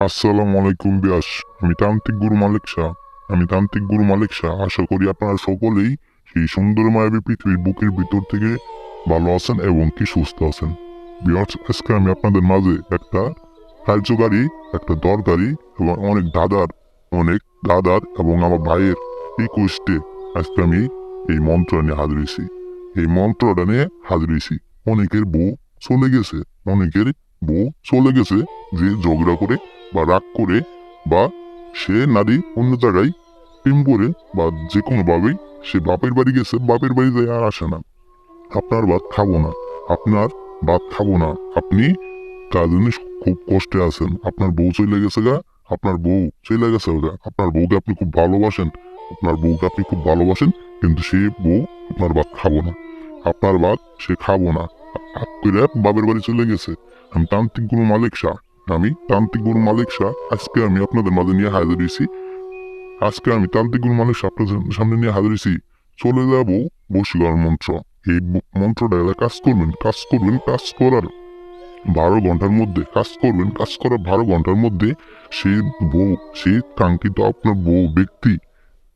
আসসালামু আলাইকুম বিয়াস। আমি তান্ত্রিক গুরু মালিক শাহ। আশা করি আপনারা সকলেই সেই সুন্দর মায়াবী পৃথিবীর বুকের ভিতর থেকে ভালো আছেন এবং কি সুস্থ আছেন। বিয়াস, আজকে আমি আপনাদের মাঝে একটা কার্যকারী, একটা দরকারি এবং অনেক দাদার এবং আমার ভাইয়ের রিকোয়েস্টে আজকে আমি এই মন্ত্র নিয়ে হাজির হয়েছি। এই মন্ত্রটা নিয়ে হাজির হয়েছি। অনেকের বউ চলে গেছে, অনেকের বউ চলে গেছে যে ঝগড়া করে বা রাগ করে বা সে নারী অন্য জায়গায় প্রেম করে বা যে কোনো ভাবেই সে বাপের বাড়ি গেছে, বাপের বাড়ি যায় আর আসে না। আপনার ভাত খাবো না, আপনার ভাত খাবো না, আপনি তার জন্য খুব কষ্টে আছেন। আপনার বউ চলে গেছে গা, আপনার বউ চলে গেছে গা, আপনার বউকে আপনি খুব ভালোবাসেন, আপনার বউকে আপনি খুব ভালোবাসেন, কিন্তু সে বউ আপনার ভাত খাবো না, আপনার ভাত সে খাবো না, হাত করে বাপের বাড়ি চলে গেছে। আমি তান্ত্রিক গুরু মালিক শাহ। আজকে আমি আপনাদের মাঝে নিয়ে হাজির হয়েছি। আমি তান্ত্রিক গুরু মালিক শাহ আপনাদের সামনে নিয়ে হাজির হয়েছি। চলে যাব বশীকরণ মন্ত্র। এই মন্ত্রটা কাজ করবেন, কাজ করার 12 ঘন্টার মধ্যে কাজ করবেন, কাজ করার 12 ঘন্টার মধ্যে সেই বউ, সেই কাঙ্ক্ষিত আপনার বউ ব্যক্তি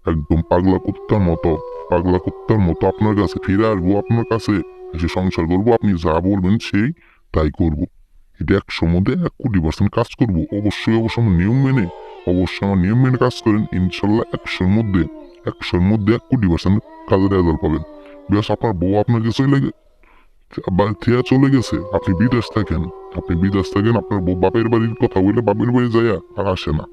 একদম পাগলা কুত্তার মতো আপনার কাছে ফিরে আসবো, আপনার কাছে এসে সংসার করবো। আপনি যা বলবেন সেই তাই করবো। এটা 100 মধ্যে 1 কোটি% কাজ করবো। অবশ্যই আমার নিয়ম মেনে কাজ করেন, ইনশাল্লাহ 100 এর মধ্যে 1 কোটি% কাজের রেজাল্ট পাবেন। বিকজ আপনার বউ আপনার কাছে চলে গেছে, আপনি বিদেশ থাকেন, আপনার বউ বাপের বাড়ির কথা বলে বাপের বাড়ি যায় আর আসে না।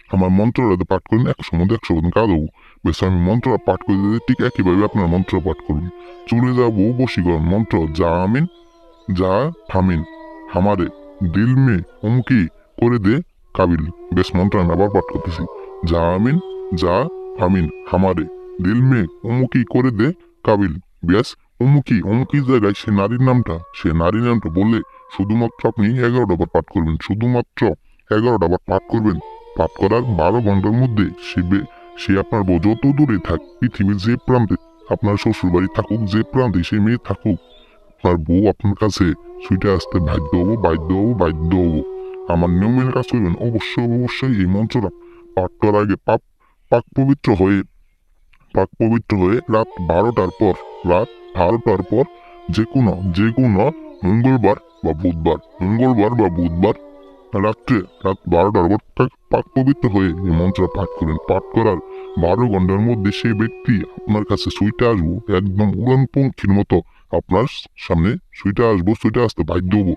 আমার মন্ত্রটা পাঠ করেন, 100 মধ্যে 100% কাজ হবো। বেশ, আমি মন্ত্রটা পাঠ করে দিতে ঠিক একইভাবে আপনার মন্ত্র পাঠ করুন। চলে যাবো বশীকরণ মন্ত্র। যা আমিন, যা থামিন হামারে, দিল মে উমকি করে দে কাবিল। বেশ, মন্ত্র আমি আবার পাঠ করতেছি। যা আমিন, যা থামিন হামারে, দিল মে উমকি করে দে কাবিল। ব্যাস, অমুকি জায়গায় সে নারীর নামটা বললে শুধুমাত্র আপনি 11টা বার পাঠ করবেন, শুধুমাত্র 11টা বার পাঠ করবেন। পাঠ করার 12 ঘন্টার মধ্যে সে আপনার বউ যত দূরে থাক, পৃথিবীর যে প্রান্তে, আপনার শ্বশুর বাড়ি থাকুক, যে প্রান্তে সে মেয়ে থাকুক, আপনার বউ আপনার কাছে ছুটে আসতে বাধ্য হবো। আমার নিয়ম মেনে কাজ করবেন। অবশ্যই এই মন্ত্রটা পাঠ করার আগে পাক পবিত্র হয়ে রাত 12টার পর যে কোনো মঙ্গলবার বা বুধবার রাত 12টার পর পাক পবিত্র হয়ে এই মন্ত্র পাঠ করেন। পাঠ করার 12 ঘন্টার মধ্যে সেই ব্যক্তি আপনার কাছে ছুটে আসবো, একদম উড়ান পঙ্খির মতো আপনার সামনে ছুটে আসতে বাধ্য হবো।